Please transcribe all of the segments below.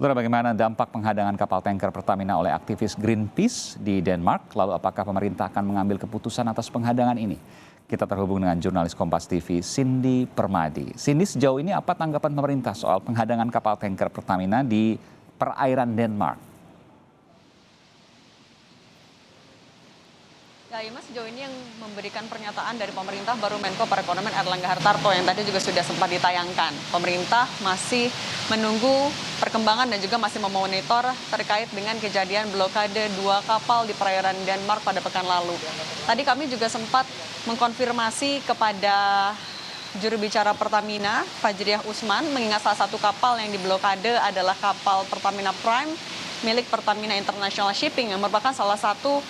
Saudara, bagaimana dampak penghadangan kapal tanker Pertamina oleh aktivis Greenpeace di Denmark? Lalu apakah pemerintah akan mengambil keputusan atas penghadangan ini? Kita terhubung dengan jurnalis Kompas TV, Cindy Permadi. Cindy, sejauh ini apa tanggapan pemerintah soal penghadangan kapal tanker Pertamina di perairan Denmark? Ya, Mas, sejauh ini yang memberikan pernyataan dari pemerintah baru Menko Perekonomian Erlangga Hartarto yang tadi juga sudah sempat ditayangkan. Pemerintah masih menunggu perkembangan dan juga masih memonitor terkait dengan kejadian blokade 2 kapal di perairan Denmark pada pekan lalu. Tadi kami juga sempat mengkonfirmasi kepada juru bicara Pertamina, Fajriah Usman, mengingat salah satu kapal yang diblokade adalah kapal Pertamina Prime milik Pertamina International Shipping yang merupakan salah satu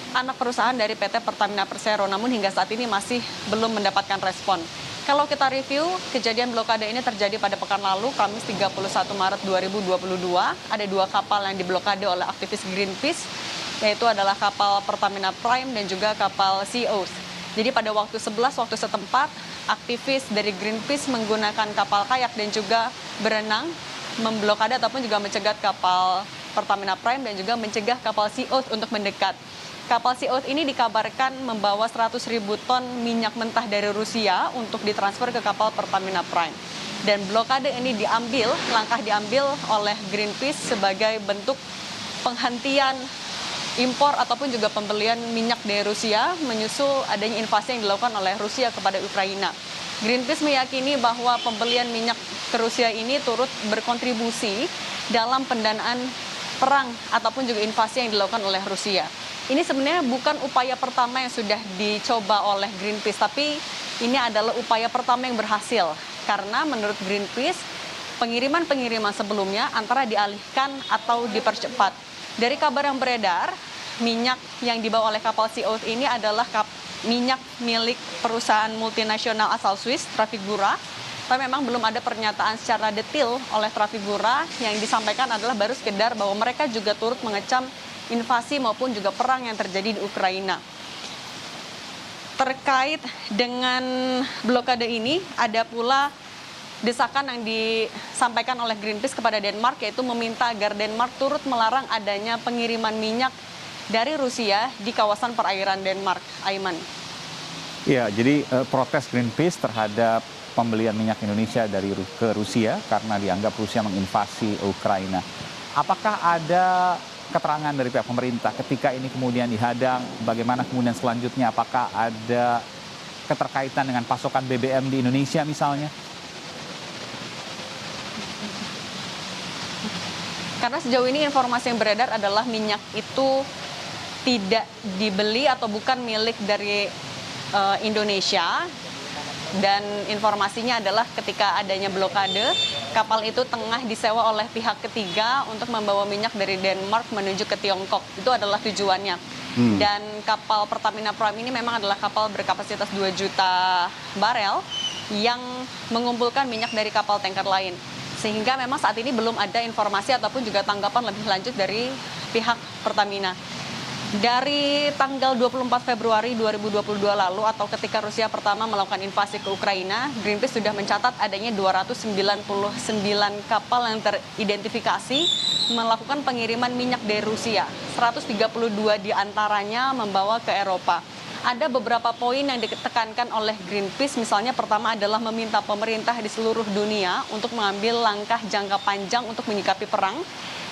anak perusahaan dari PT Pertamina Persero, namun hingga saat ini masih belum mendapatkan respon. Kalau kita review, kejadian blokade ini terjadi pada pekan lalu, Kamis 31 Maret 2022. Ada 2 kapal yang diblokade oleh aktivis Greenpeace, yaitu adalah kapal Pertamina Prime dan juga kapal Sea Oath. Jadi pada waktu 11 waktu setempat, aktivis dari Greenpeace menggunakan kapal kayak dan juga berenang, memblokade ataupun juga mencegat kapal Pertamina Prime dan juga mencegah kapal Sea Oath untuk mendekat. Kapal Sea Oath ini dikabarkan membawa 100.000 ton minyak mentah dari Rusia untuk ditransfer ke kapal Pertamina Prime. Dan blokade ini langkah diambil oleh Greenpeace sebagai bentuk penghentian impor ataupun juga pembelian minyak dari Rusia menyusul adanya invasi yang dilakukan oleh Rusia kepada Ukraina. Greenpeace meyakini bahwa pembelian minyak ke Rusia ini turut berkontribusi dalam pendanaan perang ataupun juga invasi yang dilakukan oleh Rusia. Ini sebenarnya bukan upaya pertama yang sudah dicoba oleh Greenpeace, tapi ini adalah upaya pertama yang berhasil. Karena menurut Greenpeace, pengiriman sebelumnya antara dialihkan atau dipercepat. Dari kabar yang beredar, minyak yang dibawa oleh kapal Sea Oath ini adalah minyak milik perusahaan multinasional asal Swiss, Trafigura. Tapi memang belum ada pernyataan secara detail oleh Trafigura. Yang disampaikan adalah baru sekedar bahwa mereka juga turut mengecam invasi maupun juga perang yang terjadi di Ukraina. Terkait dengan blokade ini, ada pula desakan yang disampaikan oleh Greenpeace kepada Denmark, yaitu meminta agar Denmark turut melarang adanya pengiriman minyak dari Rusia di kawasan perairan Denmark. Aiman. Ya, jadi protes Greenpeace terhadap pembelian minyak Indonesia ke Rusia karena dianggap Rusia menginvasi Ukraina. Apakah ada keterangan dari pihak pemerintah ketika ini kemudian dihadang, bagaimana kemudian selanjutnya, apakah ada keterkaitan dengan pasokan BBM di Indonesia misalnya? Karena sejauh ini informasi yang beredar adalah minyak itu tidak dibeli atau bukan milik dari Indonesia. Dan informasinya adalah ketika adanya blokade, kapal itu tengah disewa oleh pihak ketiga untuk membawa minyak dari Denmark menuju ke Tiongkok. Itu adalah tujuannya. Dan kapal Pertamina Prime ini memang adalah kapal berkapasitas 2 juta barel yang mengumpulkan minyak dari kapal tanker lain. Sehingga memang saat ini belum ada informasi ataupun juga tanggapan lebih lanjut dari pihak Pertamina. Dari tanggal 24 Februari 2022 lalu atau ketika Rusia pertama melakukan invasi ke Ukraina, Greenpeace sudah mencatat adanya 299 kapal yang teridentifikasi melakukan pengiriman minyak dari Rusia. 132 diantaranya membawa ke Eropa. Ada beberapa poin yang ditekankan oleh Greenpeace, misalnya pertama adalah meminta pemerintah di seluruh dunia untuk mengambil langkah jangka panjang untuk menyikapi perang.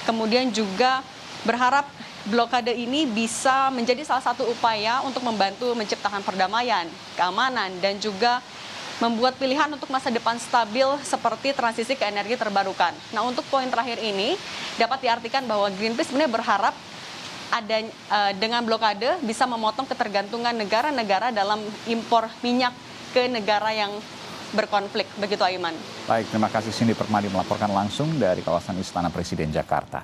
Kemudian juga berharap blokade ini bisa menjadi salah satu upaya untuk membantu menciptakan perdamaian, keamanan, dan juga membuat pilihan untuk masa depan stabil seperti transisi ke energi terbarukan. Nah, untuk poin terakhir ini dapat diartikan bahwa Greenpeace sebenarnya berharap dengan blokade bisa memotong ketergantungan negara-negara dalam impor minyak ke negara yang berkonflik. Begitu, Aiman. Baik, terima kasih Cindy Permadi melaporkan langsung dari kawasan Istana Presiden Jakarta.